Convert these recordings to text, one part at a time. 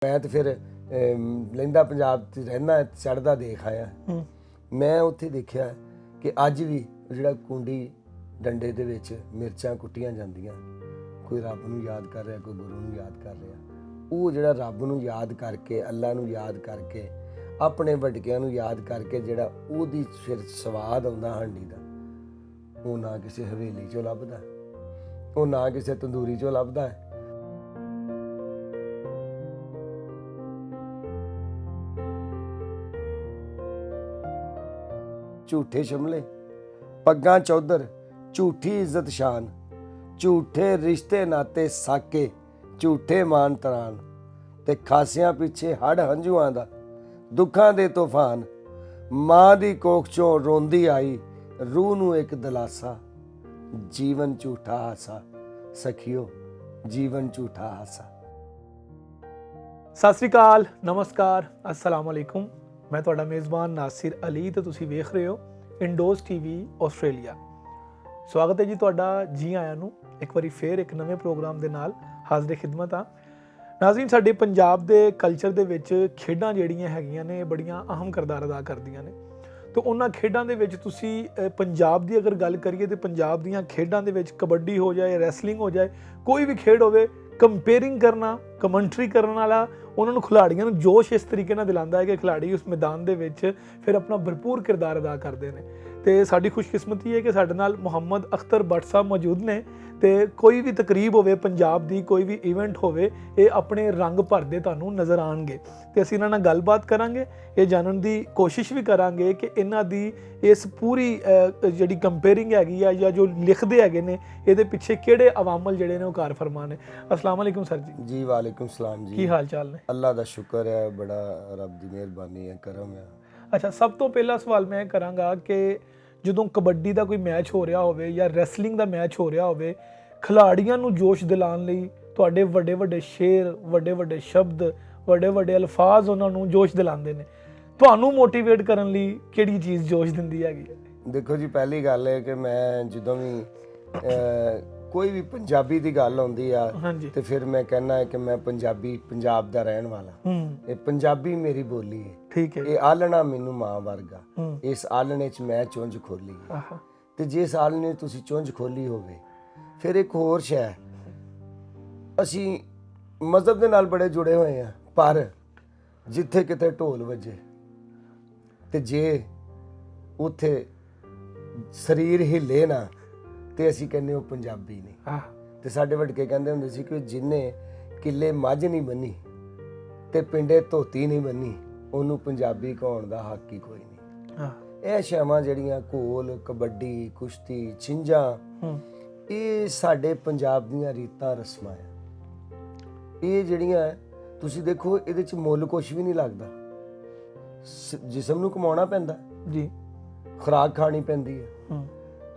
मैं तो फिर लहिंदा पंजाब च रहना चढ़दा देख आया। मैं उत्थे देखिया कि अज भी जिहड़ा कुंडी डंडे दे विच मिर्चां कुट्टियां जांदियां, कोई रब नूं याद कर रहा, कोई गुरु नूं याद कर रहा, वो जिहड़ा रब नूं याद करके, अल्लाह नूं याद करके, अपने वड्कियां नूं याद करके जिहड़ा ओहदी फिर स्वाद आउंदा हांडी दा, वो ना किसी हवेली चों लभदा, वो ना किसी तंदूरी चों लभदा है। झूठे शिमले, पग्गां चौधर, झूठी इज्जत शान, झूठे रिश्ते नाते साके, झूठे मान तरान, ते खासियां पिछे हड़ हंझुआं दा, दुखां दे तूफान, मां दी कोख चों रोंदी आई, रूह नूं एक दिलासा, जीवन झूठा हासा, सखियो जीवन झूठा हासा। सत श्री अकाल, नमस्कार, अस्सलाम वालेकुम। मैं तुहाडा मेज़बान नासिर अली ते तुसीं वेख रहे हो इंडोज टीवी ਆਸਟ੍ਰੇਲੀਆ। स्वागत है जी तुहाडा, जी आयां नूं एक वारी फिर एक नਵੇਂ प्रोग्राम दे नाल हाज़िर खिदमत आ। नाज़रीन, साडे पंजाब दे कल्चर दे विच खेडां ਜਿਹੜੀਆਂ ਹੈਗੀਆਂ ਨੇ ਬੜੀਆਂ ਅਹਿਮ ਕਿਰਦਾਰ ਅਦਾ ਕਰਦੀਆਂ ਨੇ। तो ਉਹਨਾਂ ਖੇਡਾਂ ਦੇ ਵਿੱਚ ਤੁਸੀਂ ਪੰਜਾਬ ਦੀ ਅਗਰ ਗੱਲ ਕਰੀਏ ਤੇ ਪੰਜਾਬ ਦੀਆਂ ਖੇਡਾਂ ਦੇ ਵਿੱਚ ਕਬੱਡੀ ਹੋ ਜਾਏ, ਰੈਸਲਿੰਗ ਹੋ ਜਾਏ, ਕੋਈ ਵੀ ਖੇਡ ਹੋਵੇ, ਕੰਪੇਅਰਿੰਗ ਕਰਨਾ, ਕਮੈਂਟਰੀ ਕਰਨ ਵਾਲਾ ਉਹਨਾਂ ਨੂੰ ਖਿਡਾਰੀਆਂ ਨੂੰ ਜੋਸ਼ ਇਸ ਤਰੀਕੇ ਨਾਲ ਦਿਲਾਉਂਦਾ ਹੈ ਕਿ ਖਿਡਾਰੀ ਉਸ ਮੈਦਾਨ ਦੇ ਵਿੱਚ ਫਿਰ ਆਪਣਾ ਭਰਪੂਰ ਕਿਰਦਾਰ ਅਦਾ ਕਰਦੇ ਨੇ। ਤੇ ਸਾਡੀ ਖੁਸ਼ਕਿਸਮਤੀ ਹੈ ਕਿ ਸਾਡੇ ਨਾਲ ਮੁਹੰਮਦ ਅਖਤਰ ਬੱਟ ਸਾਹਿਬ ਮੌਜੂਦ ਨੇ ਤੇ ਕੋਈ ਵੀ ਤਕਰੀਬ ਹੋਵੇ ਪੰਜਾਬ ਦੀ, ਕੋਈ ਵੀ ਇਵੈਂਟ ਹੋਵੇ, ਇਹ ਆਪਣੇ ਰੰਗ ਭਰਦੇ ਤੁਹਾਨੂੰ ਨਜ਼ਰ ਆਉਣਗੇ ਤੇ ਅਸੀਂ ਇਹਨਾਂ ਨਾਲ ਗੱਲਬਾਤ ਕਰਾਂਗੇ, ਇਹ ਜਾਣਨ ਦੀ ਕੋਸ਼ਿਸ਼ ਵੀ ਕਰਾਂਗੇ ਕਿ ਇਹਨਾਂ ਦੀ ਇਸ ਪੂਰੀ ਜਿਹੜੀ ਕੰਪੇਅਰਿੰਗ ਹੈਗੀ ਆ ਜਾਂ ਜੋ ਲਿਖਦੇ ਹੈਗੇ ਨੇ ਇਹਦੇ ਪਿੱਛੇ ਕਿਹੜੇ ਅਵਾਮਲ ਜਿਹੜੇ ਨੇ ਉਹ ਕਾਰ ਫਰਮਾਨ ਨੇ। अस्सलाम वालेकुम सर जी। जी वालेकुम सलाम जी। की हाल चाल ने? अल्लाह दा शुक्र है, बड़ा रब दी मेहरबानी है, करम है। अच्छा, सब तो पहला सवाल मैं करांगा कि ਜਦੋਂ ਕਬੱਡੀ ਦਾ ਕੋਈ ਮੈਚ ਹੋ ਰਿਹਾ ਹੋਵੇ ਜਾਂ ਰੈਸਲਿੰਗ ਦਾ ਮੈਚ ਹੋ ਰਿਹਾ ਹੋਵੇ, ਖਿਡਾਰੀਆਂ ਨੂੰ ਜੋਸ਼ ਦਿਲਾਉਣ ਲਈ ਤੁਹਾਡੇ ਵੱਡੇ ਵੱਡੇ ਸ਼ੇਰ, ਵੱਡੇ ਵੱਡੇ ਸ਼ਬਦ, ਵੱਡੇ ਵੱਡੇ ਅਲਫਾਜ਼ ਉਹਨਾਂ ਨੂੰ ਜੋਸ਼ ਦਿਲਾਉਂਦੇ ਨੇ, ਤੁਹਾਨੂੰ ਮੋਟੀਵੇਟ ਕਰਨ ਲਈ ਕਿਹੜੀ ਚੀਜ਼ ਜੋਸ਼ ਦਿੰਦੀ ਹੈਗੀ? ਦੇਖੋ ਜੀ, ਪਹਿਲੀ ਗੱਲ ਹੈ ਕਿ ਮੈਂ ਜਦੋਂ ਵੀ ਕੋਈ ਵੀ ਪੰਜਾਬੀ ਦੀ ਗੱਲ ਆਉਂਦੀ ਆ ਤੇ ਫਿਰ ਮੈਂ ਕਹਿੰਦਾ ਹੈ ਕਿ ਮੈਂ ਪੰਜਾਬੀ, ਪੰਜਾਬ ਦਾ ਰਹਿਣ ਵਾਲਾ, ਇਹ ਪੰਜਾਬੀ ਮੇਰੀ ਬੋਲੀ ਹੈ, ਠੀਕ ਹੈ, ਇਹ ਆਲਣਾ ਮੈਨੂੰ ਮਾਂ ਵਰਗਾ, ਇਸ ਆਲਣੇ 'ਚ ਮੈਂ ਚੁੰਝ ਖੋਲੀ ਹੈ। ਤੇ ਜਿਸ ਆਲਣੇ ਤੁਸੀਂ ਚੁੰਝ ਖੋਲੀ ਹੋਵੇ, ਫਿਰ ਇੱਕ ਹੋਰ ਸ਼ੈ, ਅਸੀਂ ਮਜ਼ਹਬ ਦੇ ਨਾਲ ਬੜੇ ਜੁੜੇ ਹੋਏ ਆ, ਪਰ ਜਿੱਥੇ ਕਿਤੇ ਢੋਲ ਵੱਜੇ ਤੇ ਜੇ ਉੱਥੇ ਸਰੀਰ ਹਿੱਲੇ ਨਾ ਤੇ ਅਸੀਂ ਕਹਿੰਦੇ ਉਹ ਪੰਜਾਬੀ ਨਹੀਂ। ਤੇ ਸਾਡੇ ਵੱਡਕੇ ਕਹਿੰਦੇ ਹੁੰਦੇ ਸੀ ਕਿ ਜਿੰਨੇ ਕਿੱਲੇ ਮੱਝ ਨਹੀਂ ਬੰਨੀ ਤੇ ਪਿੰਡੇ ਧੋਤੀ ਨਹੀਂ ਬੰਨੀ, ਉਹਨੂੰ ਪੰਜਾਬੀ ਕਹਾਉਣ ਦਾ ਹੱਕ ਹੀ ਕੋਈ ਨਹੀਂ। ਇਹ ਸ਼ੈਵਾਂ ਜਿਹੜੀਆਂ ਘੋਲ, ਕਬੱਡੀ, ਕੁਸ਼ਤੀ, ਛਿੰਝਾਂ, ਇਹ ਸਾਡੇ ਪੰਜਾਬ ਦੀਆਂ ਰੀਤਾਂ ਰਸਮਾਂ ਆ। ਇਹ ਜਿਹੜੀਆਂ ਤੁਸੀਂ ਦੇਖੋ, ਇਹਦੇ 'ਚ ਮੁੱਲ ਕੁਛ ਵੀ ਨਹੀਂ ਲੱਗਦਾ, ਜਿਸਮ ਨੂੰ ਕਮਾਉਣਾ ਪੈਂਦਾ ਜੀ, ਖੁਰਾਕ ਖਾਣੀ ਪੈਂਦੀ ਹੈ,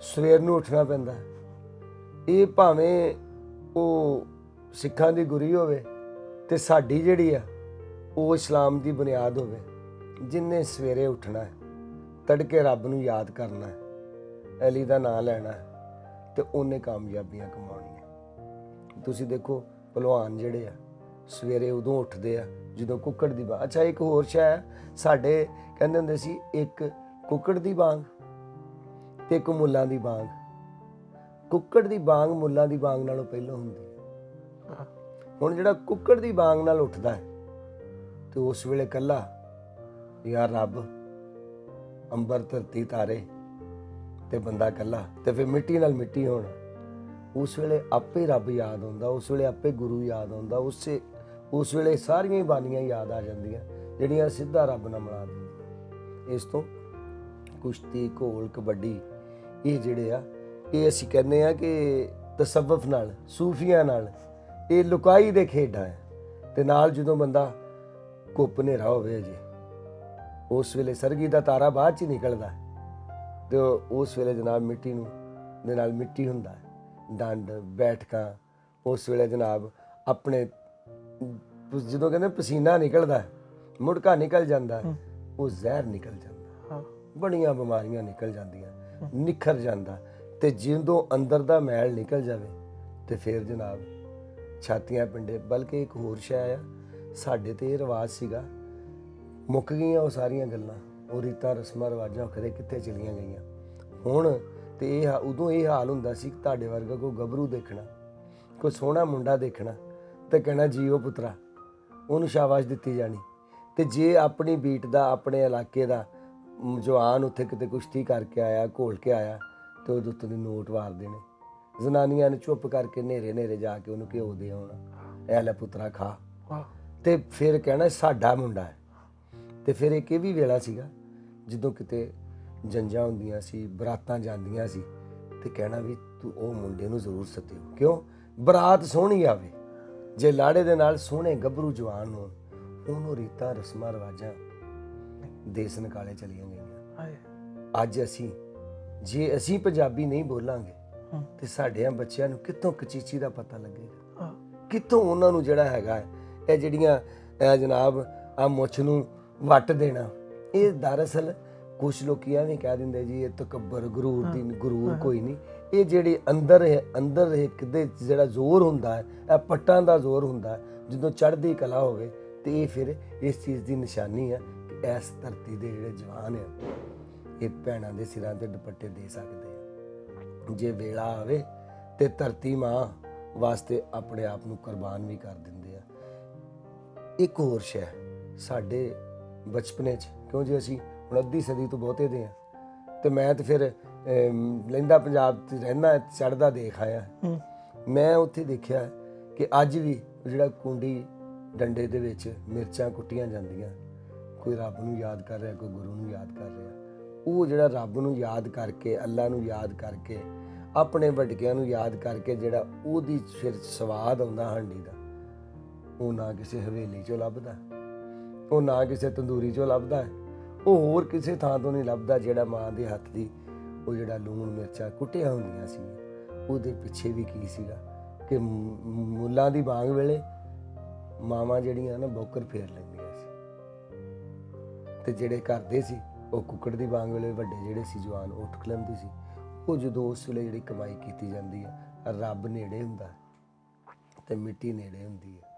ਸਵੇਰ ਨੂੰ ਉੱਠਣਾ ਪੈਂਦਾ। ਇਹ ਭਾਵੇਂ ਉਹ ਸਿੱਖਾਂ ਦੀ ਗੁਰੀ ਹੋਵੇ ਤੇ ਸਾਡੀ ਜਿਹੜੀ ਆ ਉਹ ਇਸਲਾਮ ਦੀ ਬੁਨਿਆਦ ਹੋਵੇ। ਜਿੰਨੇ ਸਵੇਰੇ ਉੱਠਣਾ ਹੈ, ਤੜਕੇ ਰੱਬ ਨੂੰ ਯਾਦ ਕਰਨਾ ਹੈ, ਅਲੀ ਦਾ ਨਾਂ ਲੈਣਾ ਹੈ, ਤੇ ਉਹਨੇ ਕਾਮਯਾਬੀਆਂ ਕਮਾਉਣੀਆਂ। ਤੁਸੀਂ ਦੇਖੋ, ਭਲਵਾਨ ਜਿਹੜੇ ਆ ਸਵੇਰੇ ਉਦੋਂ ਉੱਠਦੇ ਆ ਜਦੋਂ ਕੁੱਕੜ ਦੀ ਬਾਂਗ। ਅੱਛਾ, ਇੱਕ ਹੋਰ ਸ਼ੈ ਹੈ, ਸਾਡੇ ਕਹਿੰਦੇ ਹੁੰਦੇ ਸੀ ਇੱਕ ਕੁੱਕੜ ਦੀ ਬਾਂਗ ਤੇ ਇੱਕ ਮੁੱਲਾਂ ਦੀ ਬਾਂਗ। ਕੁੱਕੜ ਦੀ ਬਾਂਗ ਮੁੱਲਾਂ ਦੀ ਬਾਂਗ ਨਾਲੋਂ ਪਹਿਲਾਂ ਹੁੰਦੀ ਹੈ। ਹੁਣ ਜਿਹੜਾ ਕੁੱਕੜ ਦੀ ਬਾਂਗ ਨਾਲ ਉੱਠਦਾ ਹੈ ਤੇ ਉਸ ਵੇਲੇ ਕੱਲਾ ਯਾਰ ਰੱਬ, ਅੰਬਰ, ਧਰਤੀ, ਤਾਰੇ ਤੇ ਬੰਦਾ ਕੱਲਾ, ਤੇ ਫਿਰ ਮਿੱਟੀ ਨਾਲ ਮਿੱਟੀ ਹੋਣਾ, ਉਸ ਵੇਲੇ ਆਪੇ ਰੱਬ ਯਾਦ ਆਉਂਦਾ, ਉਸ ਵੇਲੇ ਆਪੇ ਗੁਰੂ ਯਾਦ ਆਉਂਦਾ, ਉਸ ਵੇਲੇ ਸਾਰੀਆਂ ਹੀ ਬਾਣੀਆਂ ਯਾਦ ਆ ਜਾਂਦੀਆਂ ਜਿਹੜੀਆਂ ਸਿੱਧਾ ਰੱਬ ਨਾਲ ਮਿਲਾ ਦਿੰਦੀਆਂ। ਇਸ ਤੋਂ ਕੁਸ਼ਤੀ, ਘੋਲ, ਕਬੱਡੀ, ਇਹ ਜਿਹੜੇ ਆ, ਇਹ ਅਸੀਂ ਕਹਿੰਦੇ ਆ ਕਿ ਤਸੱਵੁਫ ਨਾਲ, ਸੂਫੀਆਂ ਨਾਲ ਇਹ ਲੁਕਾਈ ਦੇ ਖੇਡਾਂ ਹੈ। ਤੇ ਨਾਲ ਜਦੋਂ ਬੰਦਾ ਘੁੱਪ ਹਨੇਰਾ ਹੋਵੇ ਅਜੇ, ਉਸ ਵੇਲੇ ਸਰਗੀ ਦਾ ਤਾਰਾ ਬਾਅਦ 'ਚ ਹੀ ਨਿਕਲਦਾ ਤੇ ਉਸ ਵੇਲੇ ਜਨਾਬ ਮਿੱਟੀ ਨੂੰ ਦੇ ਨਾਲ ਮਿੱਟੀ ਹੁੰਦਾ ਹੈ, ਡੰਡ, ਬੈਠਕਾਂ, ਉਸ ਵੇਲੇ ਜਨਾਬ ਆਪਣੇ ਜਦੋਂ ਕਹਿੰਦੇ ਪਸੀਨਾ ਨਿਕਲਦਾ, ਮੁੜਕਾ ਨਿਕਲ ਜਾਂਦਾ, ਉਹ ਜ਼ਹਿਰ ਨਿਕਲ ਜਾਂਦਾ, ਬੜੀਆਂ ਬਿਮਾਰੀਆਂ ਨਿਕਲ ਜਾਂਦੀਆਂ, ਨਿਖਰ ਜਾਂਦਾ। ਤੇ ਜਦੋਂ ਅੰਦਰ ਦਾ ਮੈਲ ਨਿਕਲ ਜਾਵੇ ਤੇ ਫਿਰ ਜਨਾਬ ਛਾਤੀਆਂ ਪਿੰਡੇ। ਬਲਕਿ ਇੱਕ ਹੋਰ ਸ਼ੈ ਆ, ਸਾਡੇ ਤੇ ਇਹ ਰਿਵਾਜ ਸੀਗਾ, ਮੁੱਕ ਗਈਆਂ ਉਹ ਸਾਰੀਆਂ ਗੱਲਾਂ, ਉਹ ਰੀਤਾਂ ਰਸਮਾਂ ਰਿਵਾਜਾਂ ਖਰੇ ਕਿੱਥੇ ਚਲੀਆਂ ਗਈਆਂ। ਹੁਣ ਤੇ ਉਦੋਂ ਇਹ ਹਾਲ ਹੁੰਦਾ ਸੀ ਕਿ ਤੁਹਾਡੇ ਵਰਗਾ ਕੋਈ ਗੱਭਰੂ ਦੇਖਣਾ, ਕੋਈ ਸੋਹਣਾ ਮੁੰਡਾ ਦੇਖਣਾ ਤੇ ਕਹਿਣਾ ਜੀਓ ਪੁੱਤਰਾ, ਉਹਨੂੰ ਸ਼ਾਬਾਸ਼ ਦਿੱਤੀ ਜਾਣੀ। ਤੇ ਜੇ ਆਪਣੀ ਬੀਟ ਦਾ, ਆਪਣੇ ਇਲਾਕੇ ਦਾ ਜਵਾਨ ਉੱਥੇ ਕਿਤੇ ਕੁਸ਼ਤੀ ਕਰਕੇ ਆਇਆ, ਘੋਲ ਕੇ ਆਇਆ, ਤੇ ਉਹਦੇ ਉੱਤੇ ਨੋਟ ਵਾਰ ਦੇਣੇ। ਜ਼ਨਾਨੀਆਂ ਨੇ ਚੁੱਪ ਕਰਕੇ ਨੇਰੇ ਜਾ ਕੇ ਉਹਨੂੰ ਘਿਓ ਦੇ ਆਉਣਾ, ਐ ਲੈ ਪੁੱਤਰਾ ਖਾ, ਤੇ ਫਿਰ ਕਹਿਣਾ ਸਾਡਾ ਮੁੰਡਾ ਹੈ। ਤੇ ਫਿਰ ਇੱਕ ਇਹ ਵੀ ਵੇਲਾ ਸੀਗਾ ਜਦੋਂ ਕਿਤੇ ਜੰਜਾਂ ਹੁੰਦੀਆਂ ਸੀ, ਬਰਾਤਾਂ ਜਾਂਦੀਆਂ ਸੀ, ਤੇ ਕਹਿਣਾ ਵੀ ਤੂੰ ਉਹ ਮੁੰਡੇ ਨੂੰ ਜ਼ਰੂਰ ਸੱਦਿਓ, ਕਿਉਂ ਬਰਾਤ ਸੋਹਣੀ ਆਵੇ। ਜੇ ਲਾੜੇ ਦੇ ਨਾਲ ਸੋਹਣੇ ਗੱਭਰੂ ਜਵਾਨ ਹੋਣ, ਉਹਨੂੰ ਰੀਤਾਂ ਰਸਮਾਂ ਰਿਵਾਜਾਂ ਦੇਸ ਨਿਕਾਲੇ ਚਲੀਆਂ ਗਈਆਂ। ਅੱਜ ਜੇ ਅਸੀਂ ਪੰਜਾਬੀ ਨਹੀਂ ਬੋਲਾਂਗੇ ਤੇ ਸਾਡੇ ਬੱਚਿਆਂ ਨੂੰ ਕਿੱਥੋਂ ਕਚੀਚੀ ਦਾ ਪਤਾ ਲੱਗੇਗਾ, ਕਿੱਥੋਂ ਉਹਨਾਂ ਨੂੰ ਜਿਹੜਾ ਹੈਗਾ ਇਹ ਜਿਹੜੀਆਂ ਜਨਾਬ ਆ ਮੁੱਛ ਨੂੰ ਵੱਟ ਦੇਣਾ। ਇਹ ਦਰਅਸਲ ਕੁਛ ਲੋਕੀ ਐਵੇਂ ਕਹਿ ਦਿੰਦੇ ਜੀ ਇਹ ਤਕੱਬਰ ਗਰੂਰ ਕੋਈ ਨਹੀਂ। ਇਹ ਜਿਹੜੇ ਅੰਦਰ ਕਿਤੇ ਜਿਹੜਾ ਜ਼ੋਰ ਹੁੰਦਾ ਹੈ, ਇਹ ਪੱਟਾਂ ਦਾ ਜ਼ੋਰ ਹੁੰਦਾ। ਜਦੋਂ ਚੜ੍ਹਦੀ ਕਲਾ ਹੋਵੇ ਤੇ ਇਹ ਫਿਰ ਇਸ ਚੀਜ਼ ਦੀ ਨਿਸ਼ਾਨੀ ਹੈ ਕਿ ਇਸ ਧਰਤੀ ਦੇ ਜਿਹੜੇ ਜਵਾਨ ਆ ਇਹ ਭੈਣਾਂ ਦੇ ਸਿਰਾਂ ਤੇ ਦੁਪੱਟੇ ਦੇ ਸਕਦੇ ਆ। ਜੇ ਵੇਲਾ ਆਵੇ ਤੇ ਧਰਤੀ ਮਾਂ ਵਾਸਤੇ ਆਪਣੇ ਆਪ ਨੂੰ ਕੁਰਬਾਨ ਵੀ ਕਰ ਦਿੰਦੇ ਆ। ਇੱਕ ਹੋਰ ਸ਼ੈ ਸਾਡੇ ਬਚਪਨੇ 'ਚ, ਕਿਉਂ ਜੇ ਅਸੀਂ ਹੁਣ ਅੱਧੀ ਸਦੀ ਤੋਂ ਬਹੁਤੇ ਦੇ ਆ, ਤੇ ਮੈਂ ਤੇ ਫਿਰ ਲਹਿੰਦਾ ਪੰਜਾਬ 'ਚ ਰਹਿੰਦਾ, ਚੜ੍ਹਦਾ ਦੇਖ ਆਇਆ। ਮੈਂ ਉੱਥੇ ਦੇਖਿਆ ਕਿ ਅੱਜ ਵੀ ਜਿਹੜਾ ਕੁੰਡੀ ਡੰਡੇ ਦੇ ਵਿੱਚ ਮਿਰਚਾਂ ਕੁੱਟੀਆਂ ਜਾਂਦੀਆਂ, ਕੋਈ ਰੱਬ ਨੂੰ ਯਾਦ ਕਰ ਰਿਹਾ, ਕੋਈ ਗੁਰੂ ਨੂੰ ਯਾਦ ਕਰ ਰਿਹਾ। ਉਹ ਜਿਹੜਾ ਰੱਬ ਨੂੰ ਯਾਦ ਕਰਕੇ, ਅੱਲਾ ਨੂੰ ਯਾਦ ਕਰਕੇ, ਆਪਣੇ ਵੱਡਕਿਆਂ ਨੂੰ ਯਾਦ ਕਰਕੇ ਜਿਹੜਾ ਉਹਦੀ ਫਿਰ ਸਵਾਦ ਆਉਂਦਾ ਹਾਂਡੀ ਦਾ, ਉਹ ਨਾ ਕਿਸੇ ਹਵੇਲੀ 'ਚੋਂ ਲੱਭਦਾ, ਉਹ ਨਾ ਕਿਸੇ ਤੰਦੂਰੀ 'ਚੋਂ ਲੱਭਦਾ, ਉਹ ਹੋਰ ਕਿਸੇ ਥਾਂ ਤੋਂ ਨਹੀਂ ਲੱਭਦਾ। ਜਿਹੜਾ ਮਾਂ ਦੇ ਹੱਥ ਦੀ ਉਹ ਜਿਹੜਾ ਲੂਣ ਮਿਰਚਾਂ ਕੁੱਟੀਆਂ ਹੁੰਦੀਆਂ ਸੀ, ਉਹਦੇ ਪਿੱਛੇ ਵੀ ਕੀ ਸੀਗਾ ਕਿ ਮੁੱਲਾਂ ਦੀ ਬਾਂਗ ਵੇਲੇ ਮਾਵਾਂ ਜਿਹੜੀਆਂ ਨਾ ਬੌਕਰ ਫੇਰ ਲੈਂਦੀਆਂ ਸੀ, ਤੇ ਜਿਹੜੇ ਕਰਦੇ ਸੀ ਉਹ ਕੁੱਕੜ ਦੀ ਬਾਂਗ ਵੇਲੇ ਵੱਡੇ ਜਿਹੜੇ ਸੀ ਜਵਾਨ ਉੱਠ ਖਲੋਂਦੇ ਸੀ। ਉਹ ਜਦੋਂ ਉਸ ਵੇਲੇ ਜਿਹੜੀ ਕਮਾਈ ਕੀਤੀ ਜਾਂਦੀ ਹੈ, ਰੱਬ ਨੇੜੇ ਹੁੰਦਾ ਤੇ ਮਿੱਟੀ ਨੇੜੇ ਹੁੰਦੀ ਹੈ,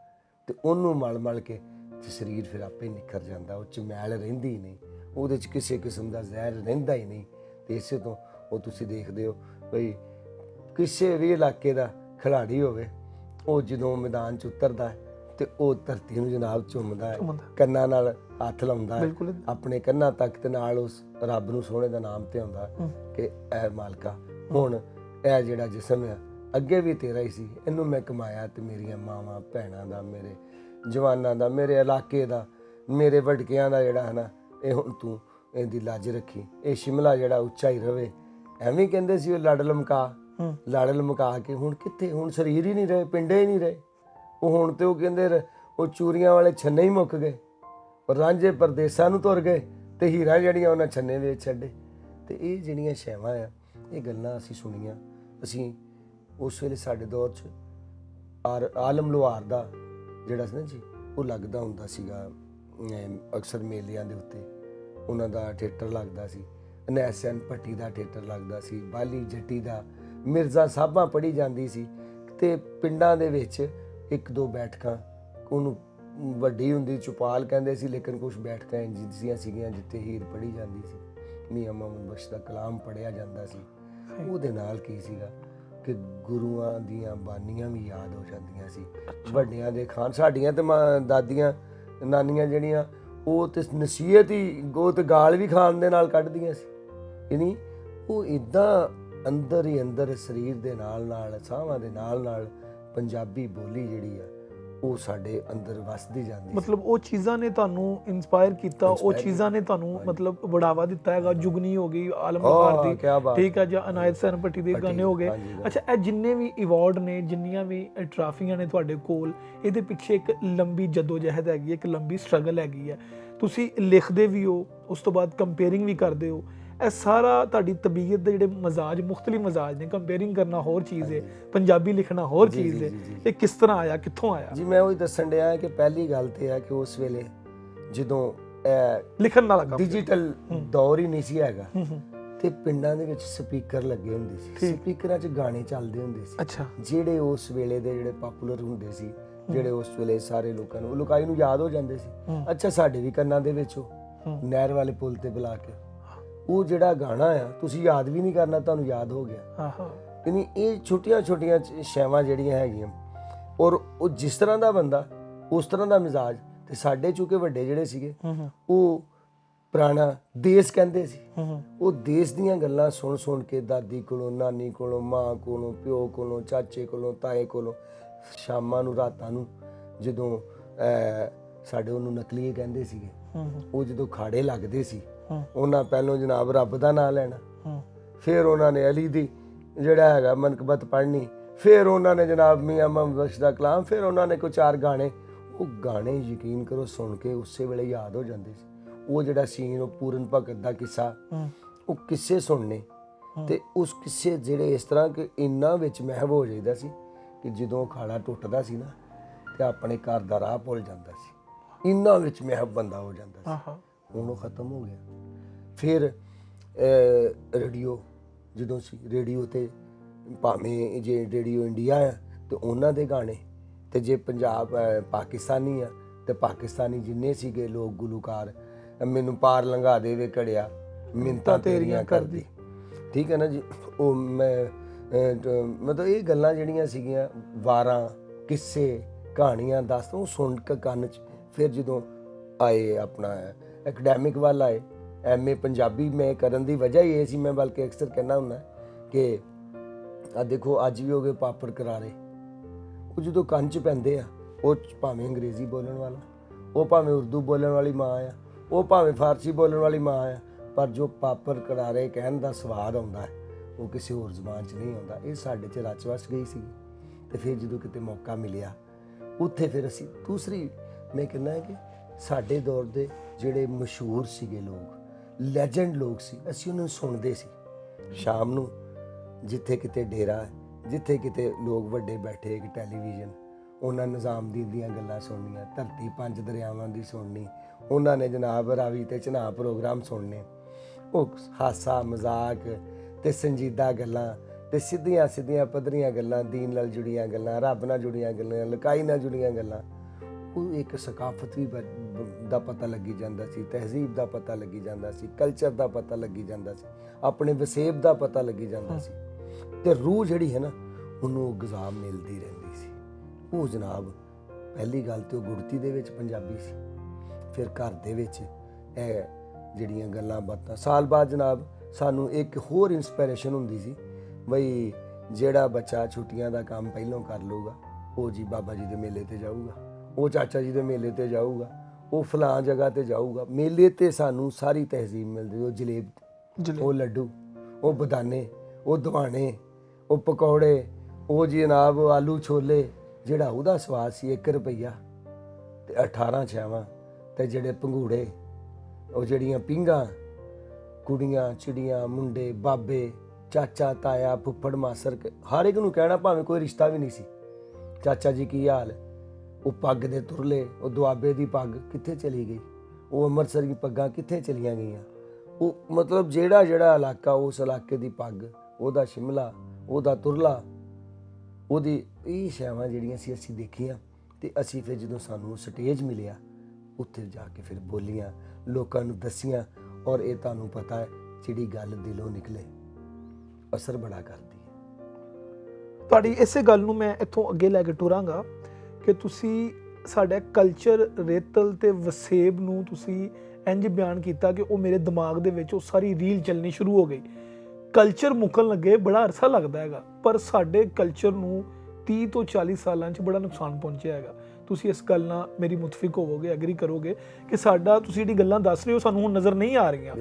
ਤੇ ਉਹਨੂੰ ਮਲ ਕੇ ਤੇ ਸਰੀਰ ਫਿਰ ਆਪੇ ਨਿਖਰ ਜਾਂਦਾ। ਉਹ 'ਚ ਮੈਲ ਰਹਿੰਦੀ ਹੀ ਨਹੀਂ, ਉਹਦੇ 'ਚ ਕਿਸੇ ਕਿਸਮ ਦਾ ਜ਼ਹਿਰ ਰਹਿੰਦਾ ਹੀ ਨਹੀਂ। ਤੇ ਇਸੇ ਤੋਂ ਉਹ ਤੁਸੀਂ ਦੇਖਦੇ ਹੋ ਬਈ ਕਿਸੇ ਵੀ ਇਲਾਕੇ ਦਾ ਖਿਡਾਰੀ ਹੋਵੇ, ਉਹ ਜਦੋਂ ਮੈਦਾਨ 'ਚ ਉਤਰਦਾ ਹੈ ਤੇ ਉਹ ਧਰਤੀ ਨੂੰ ਜਨਾਬ ਚੁੰਮਦਾ ਹੈ, ਕੰਨਾਂ ਨਾਲ ਹੱਥ ਲਾਉਂਦਾ ਹੈ ਆਪਣੇ ਕੰਨਾਂ ਤੱਕ, ਤੇ ਨਾਲ ਉਸ ਰੱਬ ਨੂੰ ਸੋਹਣੇ ਦਾ ਨਾਮ ਤੇ ਆਉਂਦਾ ਕਿ ਐ ਮਾਲਕਾ, ਹੁਣ ਇਹ ਜਿਹੜਾ ਜਿਸਮ ਆ ਅੱਗੇ ਵੀ ਤੇਰਾ ਹੀ ਸੀ, ਇਹਨੂੰ ਮੈਂ ਕਮਾਇਆ ਤੇ ਮੇਰੀਆਂ ਮਾਵਾਂ ਭੈਣਾਂ ਦਾ, ਮੇਰੇ ਜਵਾਨਾਂ ਦਾ, ਮੇਰੇ ਇਲਾਕੇ ਦਾ, ਮੇਰੇ ਵੱਡਕਿਆਂ ਦਾ ਜਿਹੜਾ ਹੈ ਨਾ, ਇਹ ਹੁਣ ਤੂੰ ਇਹਦੀ ਲੱਜ ਰੱਖੀ, ਇਹ ਸ਼ਿਮਲਾ ਜਿਹੜਾ ਉੱਚਾ ਹੀ ਰਵੇ। ਐਵੇਂ ਕਹਿੰਦੇ ਸੀ ਉਹ ਲੜ ਲਮਕਾ ਕੇ। ਹੁਣ ਕਿੱਥੇ, ਹੁਣ ਸਰੀਰ ਹੀ ਨਹੀਂ ਰਹੇ, ਪਿੰਡੇ ਹੀ ਨਹੀਂ ਰਹੇ। ਉਹ ਹੁਣ ਤੇ ਉਹ ਕਹਿੰਦੇ ਉਹ ਚੂਰੀਆਂ ਵਾਲੇ ਛੰਨੇ ਹੀ ਮੁੱਕ ਗਏ, ਰਾਂਝੇ ਪਰਦੇਸਾਂ ਨੂੰ ਤੁਰ ਗਏ, ਤੇ ਹੀਰਾ ਜਿਹੜੀਆਂ ਉਹਨਾਂ ਛੰਨੇ ਵੇਚ ਛੱਡੇ। ਤੇ ਇਹ ਜਿਹੜੀਆਂ ਸ਼ੈਵਾਂ ਆ, ਇਹ ਗੱਲਾਂ ਅਸੀਂ ਸੁਣੀਆਂ। ਅਸੀਂ ਉਸ ਵੇਲੇ ਸਾਡੇ ਦੌਰ 'ਚ ਆਲਮ ਲੋਹਾਰ ਦਾ ਜਿਹੜਾ ਸੀ ਨਾ ਜੀ, ਉਹ ਲੱਗਦਾ ਹੁੰਦਾ ਸੀਗਾ ਅਕਸਰ ਮੇਲਿਆਂ ਦੇ ਉੱਤੇ। ਉਹਨਾਂ ਦਾ ਥੀਏਟਰ ਲੱਗਦਾ ਸੀ, ਨੈਸਨ ਭੱਟੀ ਦਾ ਥੀਏਟਰ ਲੱਗਦਾ ਸੀ, ਬਾਲੀ ਜੱਟੀ ਦਾ, ਮਿਰਜ਼ਾ ਸਾਹਿਬਾਂ ਪੜ੍ਹੀ ਜਾਂਦੀ ਸੀ। ਤੇ ਪਿੰਡਾਂ ਦੇ ਵਿੱਚ ਇੱਕ ਦੋ ਬੈਠਕਾਂ, ਉਹਨੂੰ ਵੱਡੀ ਹੁੰਦੀ ਚੁਪਾਲ ਕਹਿੰਦੇ ਸੀ, ਲੇਕਿਨ ਕੁਛ ਬੈਠਕਾਂ ਇੰਜੀਆਂ ਸੀਗੀਆਂ ਜਿੱਥੇ ਹੀਰ ਪੜ੍ਹੀ ਜਾਂਦੀ ਸੀ, ਮੀਆਂ ਮੁਹੰਮਦ ਬਖਸ਼ ਦਾ ਕਲਾਮ ਪੜ੍ਹਿਆ ਜਾਂਦਾ ਸੀ। ਉਹਦੇ ਨਾਲ ਕੀ ਸੀਗਾ ਕਿ ਗੁਰੂਆਂ ਦੀਆਂ ਬਾਣੀਆਂ ਵੀ ਯਾਦ ਹੋ ਜਾਂਦੀਆਂ ਸੀ, ਵੱਡਿਆਂ ਦੇ ਖਾਨ। ਸਾਡੀਆਂ ਤੇ ਦਾਦੀਆਂ ਨਾਨੀਆਂ ਜਿਹੜੀਆਂ, ਉਹ ਤੇ ਨਸੀਹਤ ਹੀ, ਉਹ ਤੇ ਗਾਲ ਵੀ ਖਾਣ ਦੇ ਨਾਲ ਕੱਢਦੀਆਂ ਸੀ। ਯਾਨੀ ਉਹ ਇੱਦਾਂ ਅੰਦਰ ਹੀ ਅੰਦਰ ਸਰੀਰ ਦੇ ਨਾਲ ਸਾਹਾਂ ਦੇ ਨਾਲ ਪੰਜਾਬੀ ਬੋਲੀ ਜਿਹੜੀ ਆ ਉਹ ਸਾਡੇ ਅੰਦਰ ਵਸਦੀ ਜਾਂਦੀ। ਮਤਲਬ ਉਹ ਚੀਜ਼ਾਂ ਨੇ ਤੁਹਾਨੂੰ ਇਨਸਪਾਇਰ ਕੀਤਾ, ਉਹ ਚੀਜ਼ਾਂ ਨੇ ਤੁਹਾਨੂੰ ਮਤਲਬ ਬੜਾਵਾ ਦਿੱਤਾ ਹੈਗਾ। ਜੁਗਨੀ ਹੋ ਗਈ, ਆਲਮ ਲੋਹਾਰ ਦੀ, ਠੀਕ ਹੈ, ਜਾਂ ਅਨਾਇਤ ਸੈਨ ਭੱਟੀ ਦੇ ਗਾਣੇ ਹੋ ਗਏ। ਅੱਛਾ, ਇਹ ਜਿੰਨੇ ਵੀ ਅਵਾਰਡ ਨੇ, ਜਿੰਨੀਆਂ ਵੀ ਟਰਾਫੀਆਂ ਨੇ ਤੁਹਾਡੇ ਕੋਲ, ਇਹਦੇ ਪਿੱਛੇ ਇੱਕ ਲੰਬੀ ਜਦੋਜਹਿਦ ਹੈਗੀ, ਇੱਕ ਲੰਬੀ ਸਟਰਗਲ ਹੈਗੀ ਹੈ। ਤੁਸੀਂ ਲਿਖਦੇ ਵੀ ਹੋ, ਉਸ ਤੋਂ ਬਾਅਦ ਕੰਪੇਅਰਿੰਗ ਵੀ ਕਰਦੇ ਹੋ। ਇਹ ਸਾਰਾ ਤੁਹਾਡੀ ਤਬੀਅਤ ਦੇ ਜਿਹੜੇ ਮਜ਼ਾਜ, ਮੁਖਤਲਿਫ ਮਜ਼ਾਜ ਨੇ, ਕੰਪੇਅਰਿੰਗ ਕਰਨਾ ਹੋਰ ਚੀਜ਼ ਹੈ, ਪੰਜਾਬੀ ਲਿਖਣਾ ਹੋਰ ਚੀਜ਼ ਹੈ। ਇਹ ਕਿਸ ਤਰ੍ਹਾਂ ਆਇਆ, ਕਿੱਥੋਂ ਆਇਆ? ਜੀ ਮੈਂ ਉਹੀ ਦੱਸਣ ਡਿਆ ਕਿ ਪਹਿਲੀ ਗੱਲ ਤੇ ਹੈ ਕਿ ਉਸ ਵੇਲੇ ਜਦੋਂ ਲਿਖਣ ਵਾਲਾ ਕੰਮ, ਡਿਜੀਟਲ ਦੌਰ ਹੀ ਨਹੀਂ ਸੀ ਹੈਗਾ, ਤੇ ਪਿੰਡਾਂ ਦੇ ਵਿੱਚ ਸਪੀਕਰ ਲੱਗੇ ਹੁੰਦੇ ਸੀ, ਸਪੀਕਰਾਂ 'ਚ ਗਾਣੇ ਚੱਲਦੇ ਹੁੰਦੇ ਸੀ। ਅੱਛਾ, ਜਿਹੜੇ ਉਸ ਵੇਲੇ ਦੇ ਜਿਹੜੇ ਪਪੂਲਰ ਹੁੰਦੇ ਸੀ, ਜਿਹੜੇ ਉਸ ਵੇਲੇ ਸਾਰੇ ਲੋਕਾਂ ਨੂੰ ਲੁਕਾਈ ਨੂੰ ਯਾਦ ਹੋ ਜਾਂਦੇ ਸੀ। ਅੱਛਾ, ਸਾਡੇ ਵੀ ਕੰਨਾਂ ਦੇ ਵਿੱਚ ਉਹ ਨਹਿਰ ਵਾਲੇ ਪੁਲ ਤੇ ਬੁਲਾ ਕੇ ਉਹ ਜਿਹੜਾ ਗਾਣਾ ਆ ਤੁਸੀਂ ਯਾਦ ਵੀ ਨਹੀਂ ਕਰਨਾ, ਤੁਹਾਨੂੰ ਯਾਦ ਹੋ ਗਿਆ। ਯਾਨੀ ਇਹ ਛੋਟੀਆਂ ਛੋਟੀਆਂ ਸ਼ੈਵਾਂ ਜਿਹੜੀਆਂ ਹੈਗੀਆਂ, ਔਰ ਉਹ ਜਿਸ ਤਰ੍ਹਾਂ ਦਾ ਬੰਦਾ ਉਸ ਤਰ੍ਹਾਂ ਦਾ ਮਿਜ਼ਾਜ। ਤੇ ਸਾਡੇ ਚੂੰਕਿ ਵੱਡੇ ਜਿਹੜੇ ਸੀਗੇ ਉਹ ਪੁਰਾਣਾ ਦੇਸ਼ ਕਹਿੰਦੇ ਸੀ, ਉਹ ਦੇਸ਼ ਦੀਆਂ ਗੱਲਾਂ ਸੁਣ ਸੁਣ ਕੇ ਦਾਦੀ ਕੋਲੋਂ, ਨਾਨੀ ਕੋਲੋਂ, ਮਾਂ ਕੋਲੋਂ, ਪਿਓ ਕੋਲੋਂ, ਚਾਚੇ ਕੋਲੋਂ, ਤਾਏ ਕੋਲੋਂ, ਸ਼ਾਮਾਂ ਨੂੰ ਰਾਤਾਂ ਨੂੰ ਜਦੋਂ ਸਾਡੇ ਉਹਨੂੰ ਨਕਲੀਏ ਕਹਿੰਦੇ ਸੀਗੇ, ਉਹ ਜਦੋਂ ਖਾੜੇ ਲੱਗਦੇ ਸੀ ਉਹਨਾਂ ਪਹਿਲੋਂ ਜਨਾਬ ਰੱਬ ਦਾ ਨਾਂ ਲੈਣਾ, ਫਿਰ ਉਹਨਾਂ ਨੇ ਅਲੀ ਦੀ ਜਿਹੜਾ ਹੈਗਾ ਮਨਕਬਤ ਪੜ੍ਹਨੀ, ਫਿਰ ਉਹਨਾਂ ਨੇ ਜਨਾਬ ਮੀਆਂ ਮੁਹੰਮਦ ਬਖਸ਼ ਦਾ ਕਲਾਮ, ਫਿਰ ਉਹਨਾਂ ਨੇ ਕੋਈ 4 ਗਾਣੇ। ਉਹ ਗਾਣੇ ਯਕੀਨ ਕਰੋ ਸੁਣ ਕੇ ਉਸੇ ਵੇਲੇ ਯਾਦ ਹੋ ਜਾਂਦੇ ਸੀ। ਉਹ ਜਿਹੜਾ ਸੀਨ, ਉਹ ਪੂਰਨ ਭਗਤ ਦਾ ਕਿੱਸਾ, ਉਹ ਕਿੱਸੇ ਸੁਣਨੇ ਤੇ ਉਸ ਕਿੱਸੇ ਜਿਹੜੇ ਇਸ ਤਰ੍ਹਾਂ ਕਿ ਇੰਨਾ ਵਿੱਚ ਮਹਿਵ ਹੋ ਜਾਂਦਾ ਸੀ ਕਿ ਜਦੋਂ ਖਾੜਾ ਟੁੱਟਦਾ ਸੀ ਨਾ ਤੇ ਆਪਣੇ ਘਰ ਦਾ ਰਾਹ ਭੁੱਲ ਜਾਂਦਾ ਸੀ, ਇੰਨਾ ਵਿੱਚ ਮਹਿਵ ਬੰਦਾ ਹੋ ਜਾਂਦਾ ਸੀ। ਹੁਣ ਉਹ ਖਤਮ ਹੋ ਗਿਆ। ਫਿਰ ਰੇਡੀਓ ਜਦੋਂ ਸੀ, ਰੇਡੀਓ ਤੇ ਭਾਵੇਂ ਜੇ ਰੇਡੀਓ ਇੰਡੀਆ ਆ ਤੇ ਉਹਨਾਂ ਦੇ ਗਾਣੇ, ਤੇ ਜੇ ਪੰਜਾਬ ਪਾਕਿਸਤਾਨੀ ਆ ਤੇ ਪਾਕਿਸਤਾਨੀ ਜਿੰਨੇ ਸੀਗੇ ਲੋਕ ਗੁਲੂਕਾਰ, ਮੈਨੂੰ ਪਾਰ ਲੰਘਾ ਦੇਵੇ ਘੜਿਆ ਮਿੰਤਾਂ ਤੇਰੀਆਂ ਕਰਦੀ, ਠੀਕ ਹੈ ਨਾ ਜੀ। ਉਹ ਮੈਂ ਮਤਲਬ ਇਹ ਗੱਲਾਂ ਜਿਹੜੀਆਂ ਸੀਗੀਆਂ, ਵਾਰਾਂ, ਕਿੱਸੇ, ਕਹਾਣੀਆਂ ਦੱਸ ਉਹ ਸੁਣ ਕੇ ਕੰਨ 'ਚ। ਫਿਰ ਜਦੋਂ ਆਏ ਆਪਣਾ ਐਕੈਡੈਮਿਕ ਵੱਲ ਆਏ, MA ਪੰਜਾਬੀ ਮੈਂ ਕਰਨ ਦੀ ਵਜ੍ਹਾ ਹੀ ਇਹ ਸੀ, ਮੈਂ ਬਲਕਿ ਅਕਸਰ ਕਹਿੰਦਾ ਹੁੰਦਾ ਕਿ ਆ ਦੇਖੋ ਅੱਜ ਵੀ ਹੋ ਗਏ ਪਾਪੜ ਕਰਾਰੇ, ਉਹ ਜਦੋਂ ਕੰਨ 'ਚ ਪੈਂਦੇ ਆ, ਉਹ ਭਾਵੇਂ ਅੰਗਰੇਜ਼ੀ ਬੋਲਣ ਵਾਲਾ, ਉਹ ਭਾਵੇਂ ਉਰਦੂ ਬੋਲਣ ਵਾਲੀ ਮਾਂ ਆ, ਉਹ ਭਾਵੇਂ ਫਾਰਸੀ ਬੋਲਣ ਵਾਲੀ ਮਾਂ ਆ, ਪਰ ਜੋ ਪਾਪੜ ਕਰਾਰੇ ਕਹਿਣ ਦਾ ਸਵਾਦ ਆਉਂਦਾ ਹੈ ਉਹ ਕਿਸੇ ਹੋਰ ਜ਼ੁਬਾਨ 'ਚ ਨਹੀਂ ਆਉਂਦਾ। ਇਹ ਸਾਡੇ 'ਚ ਰਚ ਵਸ ਗਈ ਸੀ। ਤੇ ਫਿਰ ਜਦੋਂ ਕਿਤੇ ਮੌਕਾ ਮਿਲਿਆ ਉੱਥੇ ਫਿਰ ਅਸੀਂ ਦੂਸਰੀ, ਮੈਂ ਕਹਿੰਦਾ ਕਿ ਸਾਡੇ ਦੌਰ ਦੇ ਜਿਹੜੇ ਮਸ਼ਹੂਰ ਸੀਗੇ ਲੋਕ, ਲੈਜੈਂਡ ਲੋਕ ਸੀ, ਅਸੀਂ ਉਹਨਾਂ ਨੂੰ ਸੁਣਦੇ ਸੀ। ਸ਼ਾਮ ਨੂੰ ਜਿੱਥੇ ਕਿਤੇ ਡੇਰਾ, ਜਿੱਥੇ ਕਿਤੇ ਲੋਕ ਵੱਡੇ ਬੈਠੇ, ਇੱਕ ਟੈਲੀਵਿਜ਼ਨ, ਉਹਨਾਂ ਨਿਜ਼ਾਮਦੀਨ ਦੀਆਂ ਗੱਲਾਂ ਸੁਣਨੀਆਂ, ਧਰਤੀ 5 ਦਰਿਆਵਾਂ ਦੀ ਸੁਣਨੀ, ਉਹਨਾਂ ਨੇ ਜਨਾਬ ਰਾਵੀ ਤੇ ਚਨਾਬ ਪ੍ਰੋਗਰਾਮ ਸੁਣਨੇ। ਉਹ ਹਾਸਾ ਮਜ਼ਾਕ ਤੇ ਸੰਜੀਦਾ ਗੱਲਾਂ ਤੇ ਸਿੱਧੀਆਂ ਸਿੱਧੀਆਂ ਪੱਧਰੀਆਂ ਗੱਲਾਂ, ਦੀਨ ਨਾਲ ਜੁੜੀਆਂ ਗੱਲਾਂ, ਰੱਬ ਨਾਲ ਜੁੜੀਆਂ ਗੱਲਾਂ, ਲਕਾਈ ਨਾਲ ਜੁੜੀਆਂ ਗੱਲਾਂ। ਉਹ ਇੱਕ ਸਕਾਫਤ ਵੀ ਦਾ ਪਤਾ ਲੱਗੀ ਜਾਂਦਾ ਸੀ, ਤਹਿਜ਼ੀਬ ਦਾ ਪਤਾ ਲੱਗੀ ਜਾਂਦਾ ਸੀ, ਕਲਚਰ ਦਾ ਪਤਾ ਲੱਗੀ ਜਾਂਦਾ ਸੀ, ਆਪਣੇ ਵਸੇਬ ਦਾ ਪਤਾ ਲੱਗੀ ਜਾਂਦਾ ਸੀ। ਤੇ ਰੂਹ ਜਿਹੜੀ ਹੈ ਨਾ ਉਹਨੂੰ ਗਜ਼ਾ ਮਿਲਦੀ ਰਹਿੰਦੀ ਸੀ। ਉਹ ਜਨਾਬ ਪਹਿਲੀ ਗੱਲ ਤੇ ਉਹ ਗੁੜਤੀ ਦੇ ਵਿੱਚ ਪੰਜਾਬੀ ਸੀ, ਫਿਰ ਘਰ ਦੇ ਵਿੱਚ ਇਹ ਜਿਹੜੀਆਂ ਗੱਲਾਂ ਬਾਤਾਂ। ਸਾਲ ਬਾਅਦ ਜਨਾਬ ਸਾਨੂੰ ਇੱਕ ਹੋਰ ਇੰਸਪੀਰੇਸ਼ਨ ਹੁੰਦੀ ਸੀ, ਬਈ ਜਿਹੜਾ ਬੱਚਾ ਛੁੱਟੀਆਂ ਦਾ ਕੰਮ ਪਹਿਲਾਂ ਕਰ ਲਊਗਾ ਉਹ ਜੀ ਬਾਬਾ ਜੀ ਦੇ ਮੇਲੇ ਤੇ ਜਾਊਗਾ, ਉਹ ਚਾਚਾ ਜੀ ਦੇ ਮੇਲੇ ਤੇ ਜਾਊਗਾ, ਉਹ ਫਲਾਂ ਜਗ੍ਹਾ ਤੇ ਜਾਊਗਾ। ਮੇਲੇ ਤੇ ਸਾਨੂੰ ਸਾਰੀ ਤਹਿਜ਼ੀਬ ਮਿਲਦੀ, ਉਹ ਜਲੇਬ, ਉਹ ਲੱਡੂ, ਉਹ ਬਦਾਨੇ, ਉਹ ਦਵਾਣੇ, ਉਹ ਪਕੌੜੇ, ਉਹ ਜੀ ਜਨਾਬ ਆਲੂ ਛੋਲੇ, ਜਿਹੜਾ ਉਹਦਾ ਸਵਾਦ ਸੀ 1 ਰੁਪਈਆ ਤੇ 18 ਛਾਵਾਂ, ਤੇ ਜਿਹੜੇ ਪੰਘੂੜੇ, ਉਹ ਜਿਹੜੀਆਂ ਪੀਂਘਾਂ, ਕੁੜੀਆਂ ਚਿੜੀਆਂ, ਮੁੰਡੇ ਬਾਬੇ, ਚਾਚਾ ਤਾਇਆ ਫੁੱਫੜ ਮਾਸਰ, ਹਰ ਇੱਕ ਨੂੰ ਕਹਿਣਾ, ਭਾਵੇਂ ਕੋਈ ਰਿਸ਼ਤਾ ਵੀ ਨਹੀਂ ਸੀ, ਚਾਚਾ ਜੀ ਕੀ ਹਾਲ। ਉਹ ਪੱਗ ਦੇ ਤੁਰਲੇ, ਉਹ ਦੁਆਬੇ ਦੀ ਪੱਗ ਕਿੱਥੇ ਚਲੀ ਗਈ, ਉਹ ਅੰਮ੍ਰਿਤਸਰ ਦੀ ਪੱਗਾਂ ਕਿੱਥੇ ਚਲੀਆਂ ਗਈਆਂ। ਉਹ ਮਤਲਬ ਜਿਹੜਾ ਇਲਾਕਾ, ਉਸ ਇਲਾਕੇ ਦੀ ਪੱਗ, ਉਹਦਾ ਸ਼ਿਮਲਾ, ਉਹਦਾ ਤੁਰਲਾ, ਉਹਦੀ ਇਹ ਸ਼ੈਵਾਂ ਜਿਹੜੀਆਂ ਸੀ ਅਸੀਂ ਦੇਖੀਆਂ। ਤੇ ਅਸੀਂ ਫਿਰ ਜਦੋਂ ਸਾਨੂੰ ਸਟੇਜ ਮਿਲਿਆ ਉੱਥੇ ਜਾ ਕੇ ਫਿਰ ਬੋਲੀਆਂ, ਲੋਕਾਂ ਨੂੰ ਦੱਸੀਆਂ। ਔਰ ਇਹ ਤੁਹਾਨੂੰ ਪਤਾ ਹੈ ਜਿਹੜੀ ਗੱਲ ਦਿਲੋਂ ਨਿਕਲੇ ਅਸਰ ਬੜਾ ਕਰਦੀ ਹੈ। ਤੁਹਾਡੀ ਇਸੇ ਗੱਲ ਨੂੰ ਮੈਂ ਇੱਥੋਂ ਅੱਗੇ ਲੈ ਕੇ ਟੁਰਾਂਗਾ ਕਿ ਤੁਸੀਂ ਸਾਡਾ ਕਲਚਰ, ਰੇਤਲ ਤੇ ਵਸੇਬ ਨੂੰ ਤੁਸੀਂ ਇੰਜ ਬਿਆਨ ਕੀਤਾ ਕਿ ਉਹ ਮੇਰੇ ਦਿਮਾਗ ਦੇ ਵਿੱਚ ਉਹ ਸਾਰੀ ਰੀਲ ਚੱਲਣੀ ਸ਼ੁਰੂ ਹੋ ਗਈ। ਕਲਚਰ ਮੁੱਕਣ ਲੱਗੇ ਬੜਾ ਅਰਸਾ ਲੱਗਦਾ ਹੈਗਾ, ਪਰ ਸਾਡੇ ਕਲਚਰ ਨੂੰ 30 ਤੋਂ 40 ਸਾਲਾਂ 'ਚ ਬੜਾ ਨੁਕਸਾਨ ਪਹੁੰਚਿਆ ਹੈਗਾ। ਤੁਸੀਂ ਇਸ ਗੱਲ ਨਾਲ ਮੇਰੀ ਮੁਤਫਿਕ ਹੋਵੋਗੇ, ਐਗਰੀ ਕਰੋਗੇ ਕਿ ਸਾਡਾ ਤੁਸੀਂ ਜਿਹੜੀ ਗੱਲਾਂ ਦੱਸ ਰਹੇ ਹੋ ਸਾਨੂੰ ਹੁਣ ਨਜ਼ਰ ਨਹੀਂ ਆ ਰਹੀਆਂ।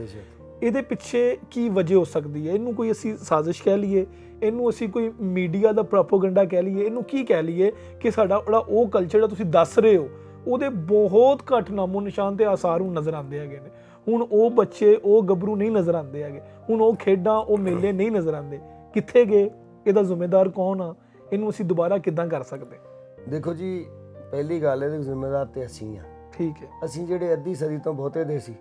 ਇਹਦੇ ਪਿੱਛੇ ਕੀ ਵਜ੍ਹਾ ਹੋ ਸਕਦੀ ਹੈ? ਇਹਨੂੰ ਕੋਈ ਅਸੀਂ ਸਾਜ਼ਿਸ਼ ਕਹਿ ਲਈਏ, ਇਹਨੂੰ ਅਸੀਂ ਕੋਈ ਮੀਡੀਆ ਦਾ ਪ੍ਰੋਪੇਗੈਂਡਾ ਕਹਿ ਲਈਏ, ਇਹਨੂੰ ਕੀ ਕਹਿ ਲਈਏ ਕਿ ਸਾਡਾ ਜਿਹੜਾ ਉਹ ਕਲਚਰ ਜਿਹੜਾ ਤੁਸੀਂ ਦੱਸ ਰਹੇ ਹੋ ਉਹਦੇ ਬਹੁਤ ਘੱਟ ਨਾਮੋ ਨਿਸ਼ਾਨ ਤੇ ਆਸਾਰ ਹੁਣ ਨਜ਼ਰ ਆਉਂਦੇ ਹੈਗੇ ਨੇ। ਹੁਣ ਉਹ ਬੱਚੇ, ਉਹ ਗੱਭਰੂ ਨਹੀਂ ਨਜ਼ਰ ਆਉਂਦੇ ਹੈਗੇ, ਹੁਣ ਉਹ ਖੇਡਾਂ, ਉਹ ਮੇਲੇ ਨਹੀਂ ਨਜ਼ਰ ਆਉਂਦੇ। ਕਿੱਥੇ ਗਏ? ਇਹਦਾ ਜ਼ਿੰਮੇਦਾਰ ਕੌਣ ਆ? ਇਹਨੂੰ ਅਸੀਂ ਦੁਬਾਰਾ ਕਿੱਦਾਂ ਕਰ ਸਕਦੇ? ਦੇਖੋ ਜੀ, ਪਹਿਲੀ ਗੱਲ ਇਹਦੇ ਜ਼ਿੰਮੇਦਾਰ ਤੇ ਅਸੀਂ ਆ। ਠੀਕ ਹੈ, ਅਸੀਂ ਜਿਹੜੇ ਅੱਧੀ ਸਦੀ ਤੋਂ ਬਹੁਤੇ ਦੇ ਸੀ,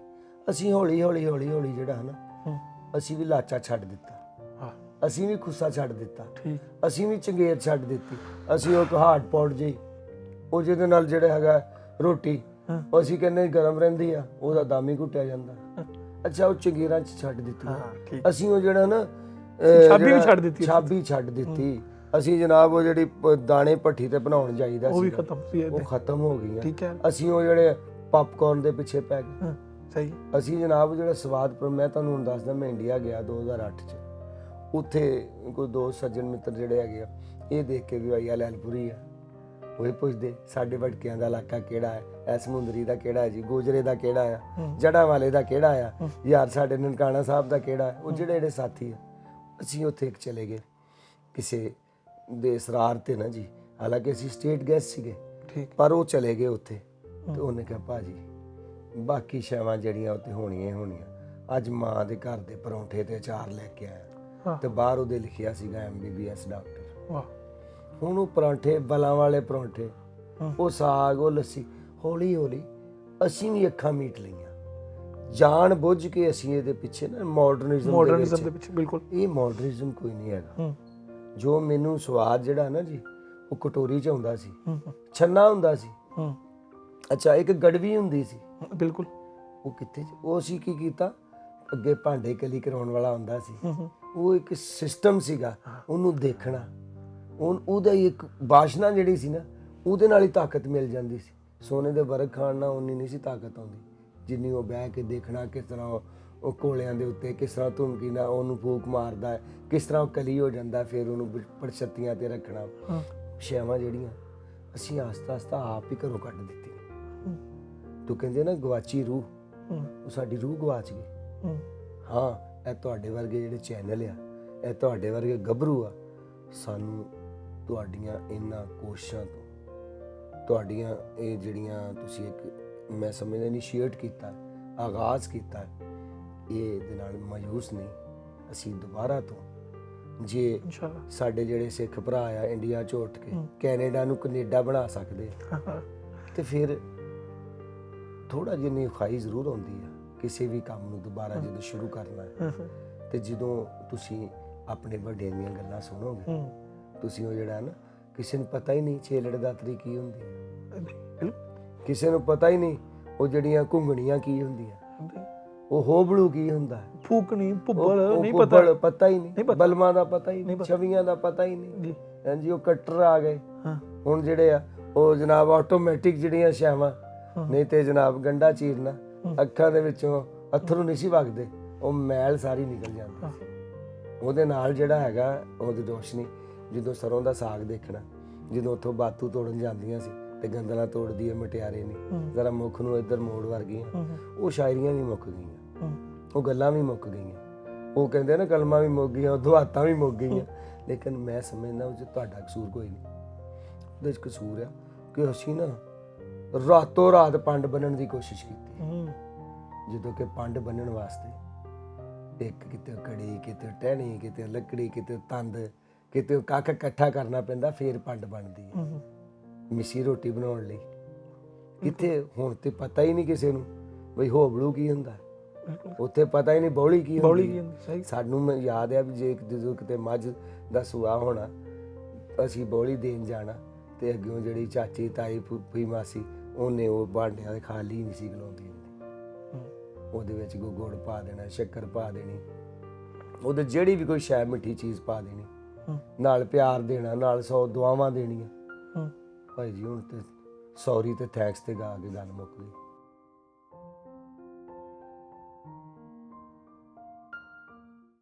ਅਸੀਂ ਹੌਲੀ ਹੌਲੀ ਹੌਲੀ ਹੌਲੀ ਜਿਹੜਾ ਹੈ ਨਾ, ਅਸੀਂ ਵੀ ਲਾਚਾ ਛੱਡ ਦਿੱਤਾ, ਅਸੀਂ ਵੀ ਖੁੱਸਾ ਛੱਡ ਦਿੱਤਾ, ਅਸੀਂ ਵੀ ਚੰਗੇਰ ਛੱਡ ਦਿੱਤੀ, ਅਸੀਂ ਉਹ ਹਾਟ ਪੌਟ ਜਿਹੀ ਉਹ ਜਿਹਦੇ ਨਾਲ ਜਿਹੜਾ ਹੈਗਾ ਰੋਟੀ ਉਹ ਅਸੀਂ ਕਹਿੰਦੇ ਗਰਮ ਰਹਿੰਦੀ ਆ, ਉਹਦਾ ਦਮ ਹੀ ਘੁੱਟਿਆ ਜਾਂਦਾ। ਅੱਛਾ, ਉਹ ਚੰਗੀਰਾਂ 'ਚ ਛੱਡ ਦਿੱਤੀ ਅਸੀਂ, ਉਹ ਜਿਹੜਾ ਨਾ ਛਾਬੀ ਵੀ ਛੱਡ ਦਿੱਤੀ, ਛਾਬੀ ਛੱਡ ਦਿੱਤੀ ਅਸੀਂ ਜਨਾਬ। ਉਹ ਜਿਹੜੀ ਦਾਣੇ ਭੱਠੀ ਤੇ ਬਣਾਉਣ ਜਾਈਦਾ ਉਹ ਵੀ ਸੀ, ਖਤਮ ਸੀ, ਉਹ ਖਤਮ ਹੋ ਗਈਆਂ। ਠੀਕ ਹੈ, ਅਸੀਂ ਉਹ ਜਿਹੜੇ ਪਾਪਕਾਰਨ ਦੇ ਪਿੱਛੇ ਪੈ ਗਏ। ਸਹੀ। ਅਸੀਂ ਜਨਾਬ ਜਿਹੜਾ ਸਵਾਦ, ਪਰ ਮੈਂ ਤੁਹਾਨੂੰ ਹੁਣ ਦੱਸਦਾ, ਮੈਂ ਇੰਡੀਆ ਗਿਆ 2008 ਚ। ਉੱਥੇ ਕੋਈ ਦੋ ਸੱਜਣ ਮਿੱਤਰ ਜਿਹੜੇ ਹੈਗੇ ਆ, ਇਹ ਦੇਖ ਕੇ ਵੀ ਭਾਈ ਆ ਲੈਲਪੁਰੀ ਆ, ਉਹ ਪੁੱਛਦੇ ਸਾਡੇ ਭਟਕਿਆਂ ਦਾ ਇਲਾਕਾ ਕਿਹੜਾ ਹੈ, ਐ ਸਮੁੰਦਰੀ ਦਾ ਕਿਹੜਾ ਹੈ ਜੀ, ਗੋਜਰੇ ਦਾ ਕਿਹੜਾ ਆ, ਜੜ੍ਹਾਂ ਵਾਲੇ ਦਾ ਕਿਹੜਾ ਆ, ਯਾਰ ਸਾਡੇ ਨਨਕਾਣਾ ਸਾਹਿਬ ਦਾ ਕਿਹੜਾ ਹੈ। ਉਹ ਜਿਹੜੇ ਸਾਥੀ ਆ, ਅਸੀਂ ਉੱਥੇ ਇੱਕ ਚਲੇ ਗਏ ਕਿਸੇ ਦੇ ਸਰਾਰ ਤੇ ਨਾ ਜੀ, ਹਾਲਾਂਕਿ ਅਸੀਂ ਸਟੇਟ ਗੈਸਟ ਸੀਗੇ, ਪਰ ਉਹ ਚਲੇ ਗਏ ਉੱਥੇ। ਤੇ ਉਹਨੇ ਕਿਹਾ ਭਾਜੀ ਬਾਕੀ ਸ਼ੈਵਾਂ ਜਿਹੜੀਆਂ ਉੱਥੇ ਹੋਣੀਆਂ ਹੀ ਹੋਣੀਆਂ, ਅੱਜ ਮਾਂ ਦੇ ਘਰ ਦੇ ਪਰੌਂਠੇ ਤੇ ਅਚਾਰ ਲੈ ਕੇ ਆਇਆ, ਤੇ ਬਾਹਰ ਉਹਦੇ ਲਿਖਿਆ ਸੀਗਾ MBBS ਡਾਕਟਰ। ਹੁਣ ਉਹ ਪਰੌਂਠੇ, ਬਲਾਂ ਵਾਲੇ ਪਰੌਂਠੇ, ਉਹ ਸਾਗ, ਉਹ ਲੱਸੀ, ਹੌਲੀ ਹੌਲੀ ਅਸੀਂ ਵੀ ਅੱਖਾਂ ਮੀਟ ਲਈਆਂ। ਜਾਣ ਬੁੱਝ ਕੇ ਅਸੀਂ ਇਹਦੇ ਪਿੱਛੇ ਨਾ ਮਾਡਰਨਿਜ਼ਮ ਦੇ ਪਿੱਛੇ। ਬਿਲਕੁਲ, ਇਹ ਮਾਡਰਨਿਜ਼ਮ ਕੋਈ ਨਹੀਂ ਹੈਗਾ। ਜੋ ਮੈਨੂੰ ਸਵਾਦ ਜਿਹੜਾ ਨਾ ਜੀ, ਉਹ ਕਟੋਰੀ 'ਚ ਆਉਂਦਾ ਸੀ, ਛੰਨਾ ਹੁੰਦਾ ਸੀ। ਅੱਛਾ, ਇੱਕ ਗੜਵੀ ਹੁੰਦੀ ਸੀ। ਬਿਲਕੁਲ, ਉਹ ਕਿੱਥੇ, ਉਹ ਅਸੀਂ ਕੀ ਕੀਤਾ, ਅੱਗੇ ਭਾਂਡੇ ਕਲੀ ਕਰਾਉਣ ਵਾਲਾ ਹੁੰਦਾ ਸੀ, ਉਹ ਇੱਕ ਸਿਸਟਮ ਸੀਗਾ, ਉਹਨੂੰ ਦੇਖਣਾ, ਉਹਦਾ ਇੱਕ ਬਾਸ਼ਨਾ ਜਿਹੜੀ ਸੀ ਨਾ, ਉਹਦੇ ਨਾਲ ਹੀ ਤਾਕਤ ਮਿਲ ਜਾਂਦੀ ਸੀ। ਸੋਨੇ ਦੇ ਵਰਗ ਖਾਣ ਨਾਲ ਉਨੀ ਨਹੀਂ ਸੀ ਤਾਕਤ ਆਉਂਦੀ, ਜਿੰਨੀ ਉਹ ਬਹਿ ਕੇ ਦੇਖਣਾ ਕਿਸ ਤਰ੍ਹਾਂ ਉਹ ਕੋਲਿਆਂ ਦੇ ਉੱਤੇ ਕਿਸ ਤਰ੍ਹਾਂ ਧੁਨਕੀ ਨਾਲ ਉਹਨੂੰ ਫੂਕ ਮਾਰਦਾ ਹੈ, ਕਿਸ ਤਰ੍ਹਾਂ ਉਹ ਕਲੀ ਹੋ ਜਾਂਦਾ, ਫਿਰ ਉਹਨੂੰ ਪੜਛੱਤੀਆਂ ਤੇ ਰੱਖਣਾ। ਸ਼ੈਵਾਂ ਜਿਹੜੀਆਂ ਅਸੀਂ ਆਸਤਾ ਆਸਤਾ ਆਪ ਹੀ ਘਰੋਂ ਕੱਢ ਦਿੱਤੀਆਂ। ਤੂੰ ਕਹਿੰਦੇ ਨਾ ਗਵਾਚੀ ਰੂਹ, ਉਹ ਸਾਡੀ ਰੂਹ ਗਵਾਚ ਗਈ। ਹਾਂ, ਇਹ ਤੁਹਾਡੇ ਵਰਗੇ ਜਿਹੜੇ ਚੈਨਲ ਆ, ਇਹ ਤੁਹਾਡੇ ਵਰਗੇ ਗੱਭਰੂ ਆ, ਸਾਨੂੰ ਤੁਹਾਡੀਆਂ ਇਹਨਾਂ ਕੋਸ਼ਿਸ਼ਾਂ ਤੋਂ, ਤੁਹਾਡੀਆਂ ਇਹ ਜਿਹੜੀਆਂ ਤੁਸੀਂ ਇੱਕ ਮੈਂ ਸਮਝਦਾ ਇਨੀਸ਼ੀਏਟ ਕੀਤਾ, ਆਗਾਜ਼ ਕੀਤਾ, ਇਹ ਦੇ ਨਾਲ ਮਾਯੂਸ ਨਹੀਂ। ਅਸੀਂ ਦੁਬਾਰਾ ਤੋਂ ਜੇ ਸਾਡੇ ਜਿਹੜੇ ਸਿੱਖ ਭਰਾ ਆ ਇੰਡੀਆ 'ਚ ਉੱਠ ਕੇ ਕੈਨੇਡਾ ਨੂੰ ਕੈਨੇਡਾ ਬਣਾ ਸਕਦੇ ਤੇ ਫਿਰ ਥੋੜਾ ਜਿੰਨੀ ਖਾਈ ਜ਼ਰੂਰ ਆਉਂਦੀ ਆ ਕਿਸੇ ਵੀ ਕੰਮ ਨੂੰ ਦੁਬਾਰਾ ਜਦੋਂ ਸ਼ੁਰੂ ਕਰਨਾ ਹੈ। ਤੇ ਜਦੋਂ ਤੁਸੀਂ ਆਪਣੇ ਵੱਡਿਆਂ ਦੀਆਂ ਗੱਲਾਂ ਸੁਣੋਗੇ, ਤੁਸੀਂ ਉਹ ਜਿਹੜਾ ਨਾ, ਕਿਸੇ ਨੂੰ ਪਤਾ ਹੀ ਨਹੀਂ ਛੇਲੜ ਦਾਤਰੀ ਕੀ ਹੁੰਦੀ ਹੈ, ਕਿਸੇ ਨੂੰ ਪਤਾ ਹੀ ਨਹੀਂ ਉਹ ਜਿਹੜੀਆਂ ਘੁੰਗਣੀਆਂ ਕੀ ਹੁੰਦੀਆਂ, ਉਹ ਹੋਬੜੂ ਕੀ ਹੁੰਦਾ, ਫੂਕਣੀ, ਭੁੱਬਲ ਨਹੀਂ ਪਤਾ ਹੀ ਨਹੀਂ, ਬਲਮਾਂ ਦਾ ਪਤਾ ਹੀ ਨਹੀਂ, ਛਵੀਆਂ ਦਾ ਪਤਾ ਹੀ ਨਹੀਂ। ਹਾਂਜੀ, ਉਹ ਕਟਰ ਆ ਗਏ ਹੁਣ ਜਿਹੜੇ ਆ, ਉਹ ਜਨਾਬ ਆਟੋਮੈਟਿਕ ਜਿਹੜੀਆਂ ਸ਼ੈਵਾਂ, ਨਹੀਂ ਤੇ ਜਨਾਬ ਗੰਢਾ ਚੀਰਨਾ, ਅੱਖਾਂ ਦੇ ਵਿੱਚੋਂ ਅੱਥਰੂ ਨਹੀਂ ਸੀ ਵਗਦੇ, ਉਹ ਮੈਲ ਸਾਰੀ ਨਿਕਲ ਜਾਂਦੀ। ਉਹਦੇ ਨਾਲ ਜਿਹੜਾ ਹੈਗਾ ਉਹਦੀ ਰੋਸ਼ਨੀ, ਜਦੋਂ ਸਰੋਂ ਦਾ ਸਾਗ ਦੇਖਣਾ, ਜਦੋਂ ਉੱਥੋਂ ਬਾਤੂ ਤੋੜਨ ਜਾਂਦੀਆਂ ਸੀ ਤੇ ਗੰਦਲਾਂ ਤੋੜਦੀ ਹੈ ਮਟਿਆਰੇ ਨੇ, ਜ਼ਰਾ ਮੁੱਖ ਨੂੰ ਇੱਧਰ ਮੋੜ ਵਰਗੀਆਂ, ਉਹ ਸ਼ਾਇਰੀਆਂ ਵੀ ਮੁੱਕ ਗਈਆਂ, ਉਹ ਗੱਲਾਂ ਵੀ ਮੁੱਕ ਗਈਆਂ, ਉਹ ਕਹਿੰਦੇ ਨਾ ਕਲਮਾਂ ਵੀ ਮੁੱਕ ਗਈਆਂ, ਉਹ ਦੁਹਾਤਾਂ ਵੀ ਮੁੱਕ ਗਈਆਂ। ਲੇਕਿਨ ਮੈਂ ਸਮਝਦਾ ਉਹ 'ਚ ਤੁਹਾਡਾ ਕਸੂਰ ਕੋਈ ਨਹੀਂ, ਉਹਦੇ 'ਚ ਕਸੂਰ ਆ ਕਿ ਅਸੀਂ ਨਾ ਰਾਤੋਂ ਰਾਤ ਪੰਡ ਬੰਨਣ ਦੀ ਕੋਸ਼ਿਸ਼ ਕੀਤੀ, ਜਦੋਂ ਕਿ ਪੰਡ ਬੰਨਣ ਵਾਸਤੇ ਇੱਕ ਕਿਤੇ ਕੜੀ, ਕਿਤੇ ਟਹਿਣੀ, ਕਿਤੇ ਲੱਕੜੀ, ਕਿਤੇ ਤੰਦ, ਕਿਤੇ ਕੱਖ ਇਕੱਠਾ ਕਰਨਾ ਪੈਂਦਾ, ਫੇਰ ਪੰਡ ਬਣਦੀ ਹੈ ਮਿੱਸੀ ਰੋਟੀ ਬਣਾਉਣ ਲਈ। ਕਿੱਥੇ ਹੁਣ ਤੇ ਪਤਾ ਹੀ ਨਹੀਂ ਕਿਸੇ ਨੂੰ ਬਈ ਹੋਬੜੂ ਕੀ ਹੁੰਦਾ, ਉੱਥੇ ਪਤਾ ਹੀ ਨਹੀਂ ਬੌਲੀ ਕੀ ਹੁੰਦੀ। ਸਾਨੂੰ ਯਾਦ ਆ ਵੀ ਜੇ ਜਦੋਂ ਕਿਤੇ ਮੱਝ ਦਾ ਸੂਆ ਹੋਣਾ, ਅਸੀਂ ਬੌਲੀ ਦੇਣ ਜਾਣਾ ਤੇ ਅੱਗਿਓਂ ਜਿਹੜੀ ਚਾਚੀ, ਤਾਈ, ਫੁੱਫੀ, ਮਾਸੀ, ਉਹਨੇ ਉਹ ਭਾਂਡਿਆਂ ਦੇ ਖਾਲੀ ਨਹੀਂ ਸੀ ਗਲਾਉਂਦੀ ਹੁੰਦੀ, ਉਹਦੇ ਵਿੱਚ ਗੁੜ ਪਾ ਦੇਣਾ, ਸ਼ੱਕਰ ਪਾ ਦੇਣੀ, ਉਹਦੇ ਜਿਹੜੀ ਵੀ ਕੋਈ ਸ਼ੈ ਮਿੱਠੀ ਚੀਜ਼ ਪਾ ਦੇਣੀ, ਨਾਲ ਪਿਆਰ ਦੇਣਾ, ਨਾਲ 100 ਦੁਆਵਾਂ ਦੇਣੀਆਂ। ਭਾਈ ਜੀ ਹੁਣ ਤੇ ਸੌਰੀ ਤੇ ਥੈਂਕਸ ਤੇ ਗਾ ਕੇ ਗੱਲ ਮੁੱਕ ਗਈ।